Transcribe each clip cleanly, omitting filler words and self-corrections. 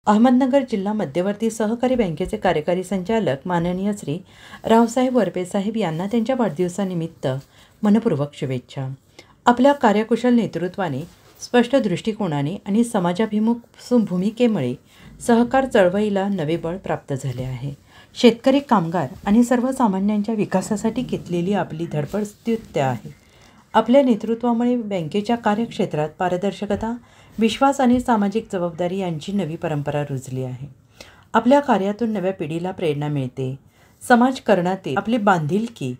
अहमदनगर जिल्हा मध्यवर्ती सहकारी बँकेचे कार्यकारी संचालक माननीय श्री रावसाहेब वरपे साहेब यांना त्यांच्या वाढदिवसानिमित्त मनपूर्वक शुभेच्छा। आपल्या कार्यकुशल नेतृत्वाने, स्पष्ट दृष्टिकोनाने आणि समाजाभिमुख भूमिकेमुळे सहकार चळवळीला नवे बळ प्राप्त झाले आहे। शेतकरी, कामगार आणि सर्वसामान्यांच्या विकासासाठी घेतलेली आपली धडपड स्तुत्य आहे। आपल्या नेतृत्वामुळे बँकेच्या कार्यक्षेत्रात पारदर्शकता, विश्वास आणि सामाजिक जबाबदारी यांची नवी परंपरा रुजली आहे। आपल्या कार्यातून नव्या पिढीला प्रेरणा मिळते। समाजकारणातील आपली बांधिलकी,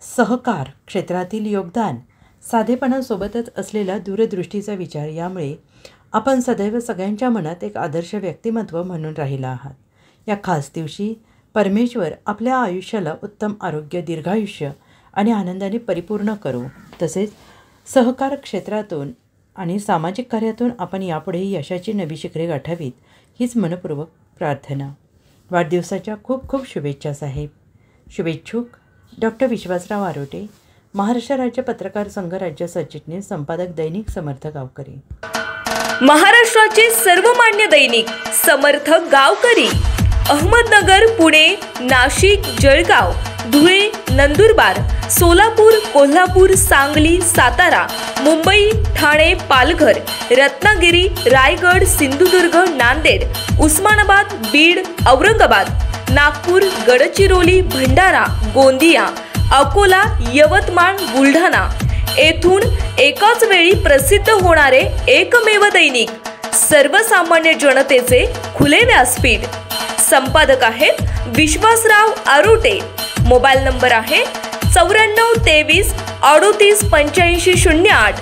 सहकार क्षेत्रातील योगदान, साधेपणासोबतच असलेला दूरदृष्टीचा विचार यामुळे आपण सदैव सगळ्यांच्या मनात एक आदर्श व्यक्तिमत्व म्हणून राहिला आहात। या खास दिवशी परमेश्वर आपल्या आयुष्याला उत्तम आरोग्य, दीर्घायुष्य आणि आनंदाने परिपूर्ण करो। तसेच सहकार क्षेत्रातून आणि सामाजिक कार्यातून आपण यापुढेही यशाची नवी शिखरे गाठावीत हीच मनपूर्वक प्रार्थना। वाढदिवसाच्या खूप खूप शुभेच्छा साहेब। शुभेच्छुक डॉक्टर विश्वासराव आरोटे, महाराष्ट्र राज्य पत्रकार संघ राज्य सरचिटणीस, संपादक दैनिक समर्थ गावकरी। महाराष्ट्राचे सर्वमान्य दैनिक समर्थ गावकरी अहमदनगर, पुणे, नाशिक, जळगाव, धुळे, नंदुरबार, सोलापूर, कोल्हापूर, सांगली, सातारा, मुंबई, ठाणे, पालघर, रत्नागिरी, रायगड, सिंधुदुर्ग, नांदेड, उस्मानाबाद, बीड, औरंगाबाद, नागपूर, गडचिरोली, भंडारा, गोंदिया, अकोला, यवतमाळ, बुलढाणा येथून एकाच वेळी प्रसिद्ध होणारे एकमेव दैनिक, सर्वसामान्य जनतेचे खुले व्यासपीठ। संपादक आहेत विश्वासराव आरोटे। मोबाईल नंबर आहे 9423 38 85 08।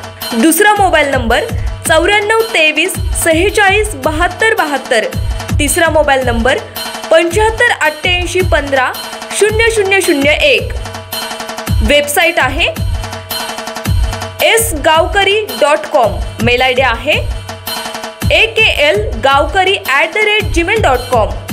दुसरा मोबाईल नंबर 9423 46 72 72। तिसरा मोबाईल नंबर 75 88 15 0001। वेबसाईट आहे sgavkari.com। मेल आयडी आहे aklgavkari@gmail.com।